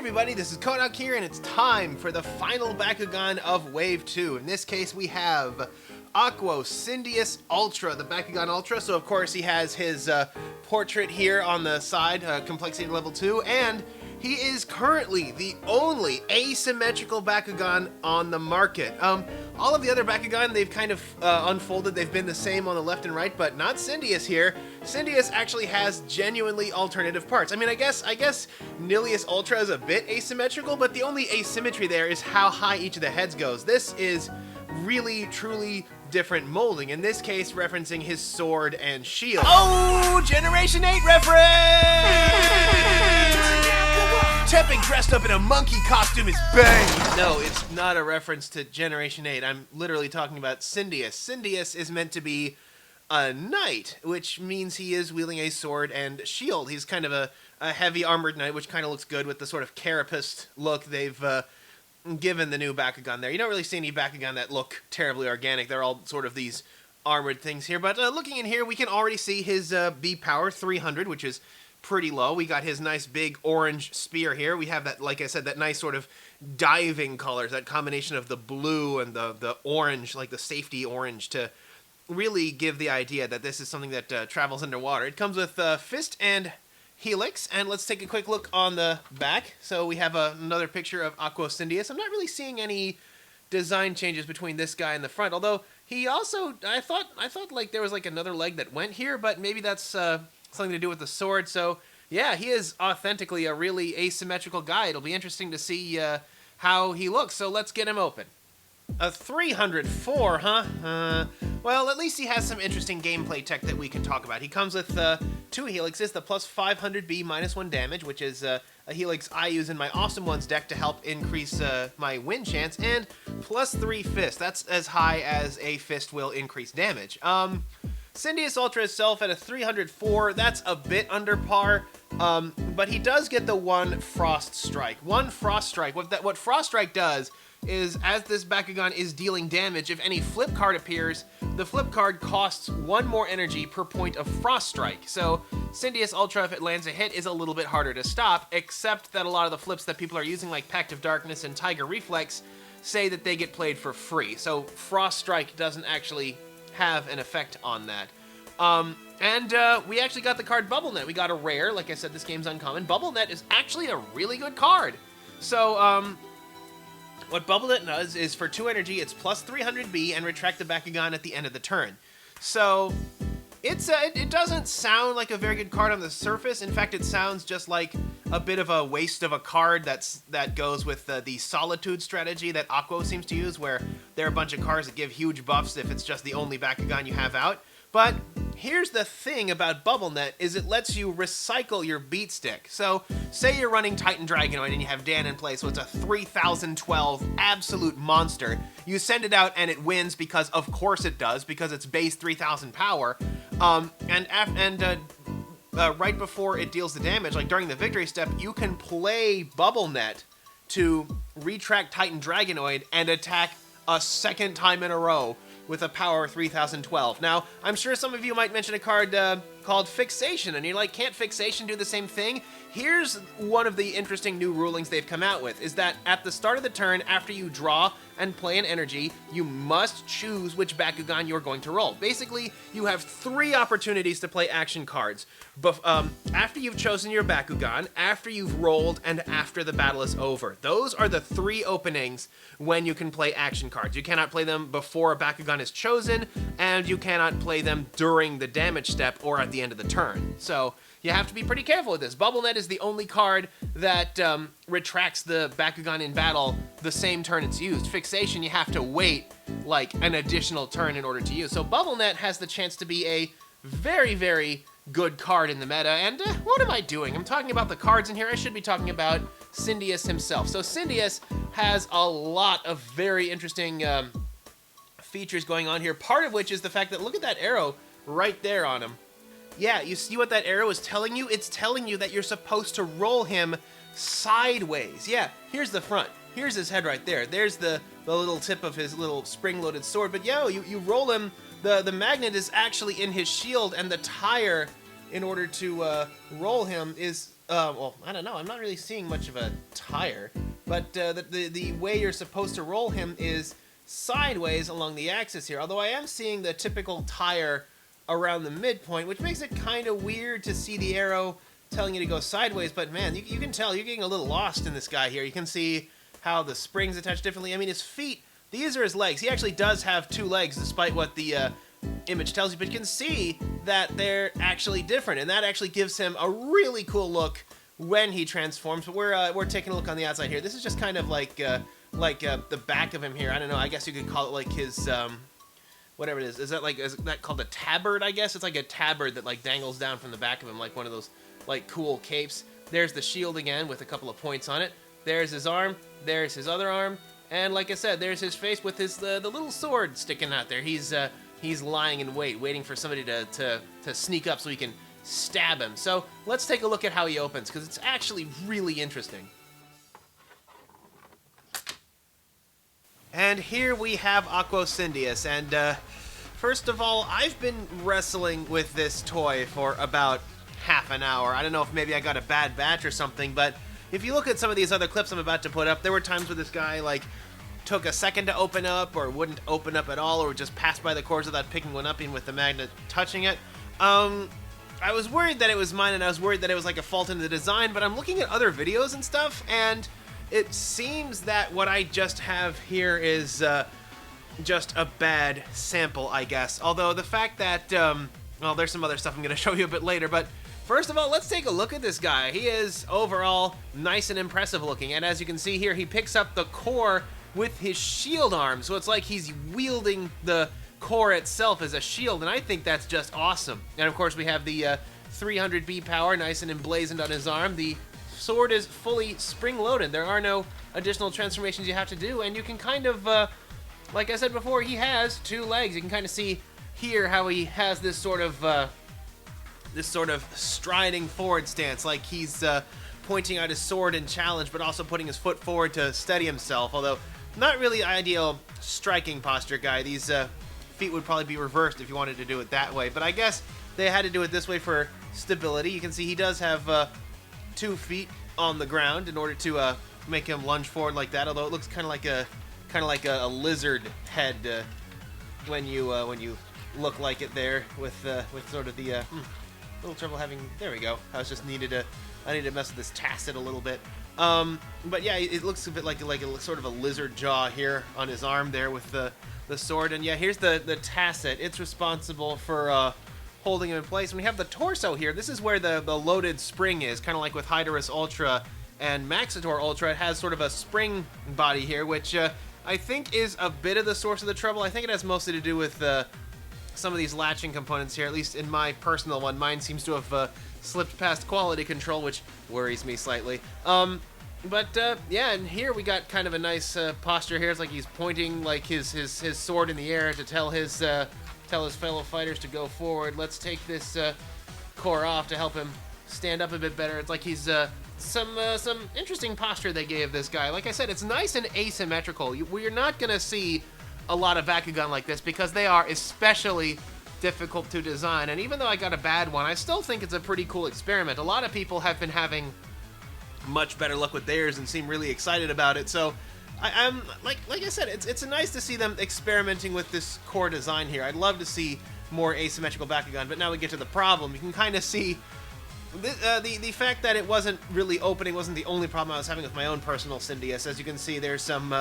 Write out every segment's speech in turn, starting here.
everybody, this is Kodak here, and it's time for the final Bakugan of Wave 2. In this case, we have Cyndeous Ultra, the Bakugan Ultra. So, of course, he has his portrait here on the side, complexity level 2, and he is currently the only asymmetrical Bakugan on the market. All of the other Bakugan, they've kind of unfolded. They've been the same on the left and right, but not Cyndeous here. Cyndeous actually has genuinely alternative parts. I mean, I guess Cyndeous Ultra is a bit asymmetrical, but the only asymmetry there is how high each of the heads goes. This is really, truly different molding. In this case, referencing his sword and shield. Oh, Generation 8 reference! Tepping dressed up in a monkey costume is bang! No, it's not a reference to Generation 8. I'm literally talking about Cyndeous. Cyndeous is meant to be a knight, which means he is wielding a sword and shield. He's kind of a heavy armored knight, which kind of looks good with the sort of carapaced look they've given the new Bakugan there. You don't really see any Bakugan that look terribly organic. They're all sort of these armored things here. But looking in here, we can already see his B power 300, which is pretty low. We got his nice big orange spear here. We have that, like I said, that nice sort of diving colors, that combination of the blue and the orange, like the safety orange, to really give the idea that this is something that travels underwater. It comes with fist and helix, and let's take a quick look on the back. So we have another picture of Cyndeous. I'm not really seeing any design changes between this guy and the front, although he also, I thought like there was like another leg that went here, but maybe that's something to do with the sword. So yeah, he is authentically a really asymmetrical guy. It'll be interesting to see how he looks. So let's get him open. A 304, huh? Well, at least he has some interesting gameplay tech that we can talk about. He comes with 2 helixes, the plus 500B -1 damage, which is a helix I use in my Awesome Ones deck to help increase my win chance, and plus 3 fists. That's as high as a fist will increase damage. Cyndeous Ultra itself at a 304, that's a bit under par, but he does get the 1 Frost Strike. 1 Frost Strike. What Frost Strike does is, as this Bakugan is dealing damage, if any flip card appears, the flip card costs 1 more energy per point of Frost Strike. So Cyndeous Ultra, if it lands a hit, is a little bit harder to stop, except that a lot of the flips that people are using, like Pact of Darkness and Tiger Reflex, say that they get played for free. So Frost Strike doesn't actually have an effect on that. We actually got the card Bubble Net. We got a rare. Like I said, this game's uncommon. Bubble Net is actually a really good card. So, what Bubble Net does is, for 2 energy, it's plus 300B and retract the Bakugan at the end of the turn. So, it doesn't sound like a very good card on the surface. In fact, it sounds just like a bit of a waste of a card that goes with the Solitude strategy that Aquo seems to use, where there are a bunch of cards that give huge buffs if it's just the only Bakugan you have out. But here's the thing about Bubble Net, is it lets you recycle your beat stick. So say you're running Titan Dragonoid and you have Dan in play, so it's a 3012 absolute monster. You send it out and it wins because of course it does, because it's base 3000 power. Right before it deals the damage, like during the victory step, you can play Bubble Net to retract Titan Dragonoid and attack a second time in a row with a power 3012. Now, I'm sure some of you might mention a card called Fixation, and you're like, can't Fixation do the same thing? Here's one of the interesting new rulings they've come out with, is that at the start of the turn, after you draw and play an energy, you must choose which Bakugan you're going to roll. Basically, you have 3 opportunities to play action cards. After you've chosen your Bakugan, after you've rolled, and after the battle is over. Those are the 3 openings when you can play action cards. You cannot play them before a Bakugan is chosen, and you cannot play them during the damage step or at the end of the turn. So you have to be pretty careful with this. Bubble Net is the only card that retracts the Bakugan in battle the same turn it's used. Fixation, you have to wait like an additional turn in order to use. So Bubble Net has the chance to be a very, very good card in the meta. And what am I doing? I'm talking about the cards in here. I should be talking about Cyndeous himself. So Cyndeous has a lot of very interesting features going on here, part of which is the fact that, look at that arrow right there on him. Yeah, you see what that arrow is telling you? It's telling you that you're supposed to roll him sideways. Yeah, here's the front. Here's his head right there. There's the little tip of his little spring-loaded sword. But yo, you roll him, the magnet is actually in his shield, and the tire in order to roll him is, well, I don't know. I'm not really seeing much of a tire, but the way you're supposed to roll him is sideways along the axis here. Although I am seeing the typical tire around the midpoint, which makes it kind of weird to see the arrow telling you to go sideways. But man, you can tell you're getting a little lost in this guy here. You can see how the springs attach differently. I mean, his feet, these are his legs. He actually does have 2 legs, despite what the image tells you, but you can see that they're actually different, and that actually gives him a really cool look when he transforms. But we're taking a look on the outside here. This is just kind of like the back of him here. I don't know. I guess you could call it like his whatever it is. Is that called a tabard? I guess it's like a tabard that like dangles down from the back of him, like one of those like cool capes. There's the shield again with a couple of points on it. There's his arm. There's his other arm. And like I said, there's his face with his the little sword sticking out there. He's lying in wait, waiting for somebody to sneak up so he can stab him. So let's take a look at how he opens, because it's actually really interesting. And here we have Cyndeous, and first of all, I've been wrestling with this toy for about half an hour. I don't know if maybe I got a bad batch or something, but if you look at some of these other clips I'm about to put up, there were times where this guy like took a second to open up, or wouldn't open up at all, or just passed by the cores without picking one up, even with the magnet touching it. I was worried that it was mine, and I was worried that it was like a fault in the design, but I'm looking at other videos and stuff, and it seems that what I just have here is just a bad sample, I guess. Although the fact that, well, there's some other stuff I'm going to show you a bit later, but first of all, let's take a look at this guy. He is overall nice and impressive looking, and as you can see here, he picks up the core with his shield arm, so it's like he's wielding the core itself as a shield, and I think that's just awesome. And of course, we have the 300B power nice and emblazoned on his arm. The sword is fully spring-loaded. There are no additional transformations you have to do, and you can kind of, like I said before, he has 2 legs. You can kind of see here how he has this sort of striding forward stance, like he's pointing out his sword in challenge, but also putting his foot forward to steady himself, although not really ideal striking posture guy. These feet would probably be reversed if you wanted to do it that way, but I guess they had to do it this way for stability. You can see he does have 2 feet on the ground in order to make him lunge forward like that, although it looks kind of like a lizard head when you look like it there with sort of the little trouble having. There we go. I need to mess with this tacet a little bit. But yeah, it looks a bit like a sort of a lizard jaw here on his arm there with the sword. And yeah, here's the tacet. It's responsible for holding him in place. And we have the torso here. This is where the loaded spring is, kind of like with Hydorus Ultra and Maxitor Ultra. It has sort of a spring body here, which I think is a bit of the source of the trouble. I think it has mostly to do with some of these latching components here, at least in my personal one. Mine seems to have slipped past quality control, which worries me slightly. Yeah, and here we got kind of a nice posture here. It's like he's pointing like his sword in the air to tell his fellow fighters to go forward. Let's take this core off to help him stand up a bit better. It's like he's some interesting posture they gave this guy. Like I said, it's nice and asymmetrical. We're not gonna see a lot of Bakugan like this because they are especially difficult to design. And even though I got a bad one, I still think it's a pretty cool experiment. A lot of people have been having much better luck with theirs and seem really excited about it. So I'm like I said, it's nice to see them experimenting with this core design here. I'd love to see more asymmetrical Bakugan, but now we get to the problem. You can kind of see the fact that it wasn't really opening wasn't the only problem I was having with my own personal Cyndeous. As you can see, there's some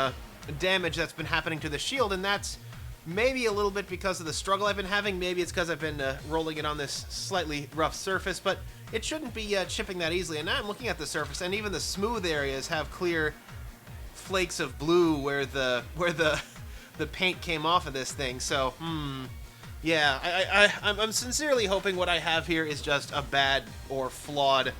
damage that's been happening to the shield, and that's maybe a little bit because of the struggle I've been having. Maybe it's because I've been rolling it on this slightly rough surface, but it shouldn't be chipping that easily. And now I'm looking at the surface, and even the smooth areas have clear flakes of blue where the paint came off of this thing. So, yeah, I'm sincerely hoping what I have here is just a bad or flawed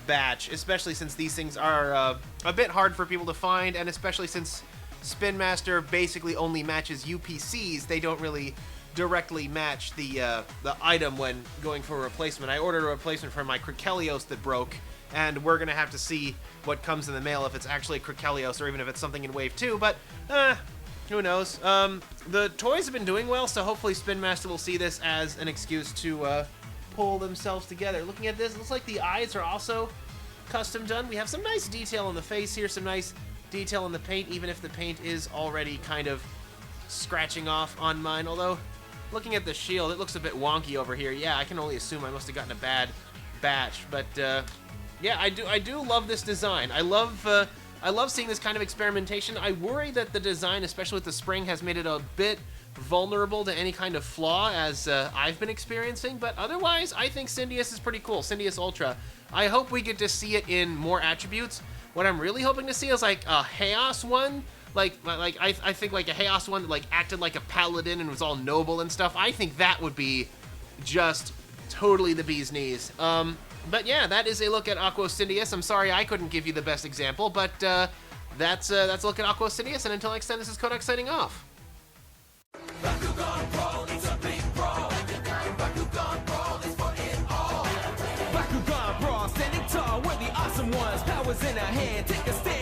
batch, especially since these things are a bit hard for people to find, and especially since Spin Master basically only matches UPCs. They don't really directly match the item when going for a replacement. I ordered a replacement for my Krikelios that broke, and we're gonna have to see what comes in the mail, if it's actually Krikelios or even if it's something in Wave 2, but who knows. The toys have been doing well, so hopefully Spin Master will see this as an excuse to pull themselves together. Looking at this, it looks like the eyes are also custom done. We have some nice detail on the face here, some nice detail on the paint, even if the paint is already kind of scratching off on mine. Although, looking at the shield, it looks a bit wonky over here. Yeah, I can only assume I must have gotten a bad batch. But yeah, I do love this design. I love seeing this kind of experimentation. I worry that the design, especially with the spring, has made it a bit vulnerable to any kind of flaw, as I've been experiencing. But otherwise, I think Cyndeous is pretty cool. Cyndeous Ultra. I hope we get to see it in more attributes. What I'm really hoping to see is like a Chaos one. I think like a Chaos one that like acted like a paladin and was all noble and stuff. I think that would be just totally the bee's knees. But yeah, that is a look at Aquos Cyndeous. I'm sorry I couldn't give you the best example, but that's a look at Aquos Cyndeous, and until next time, this is Kodak signing off. Bakugan brawl, it's a big brawl. Bakugan brawl is for it all. Bakugan brawl, standing tall, we're the awesome ones. Powers in our hand, take a stand.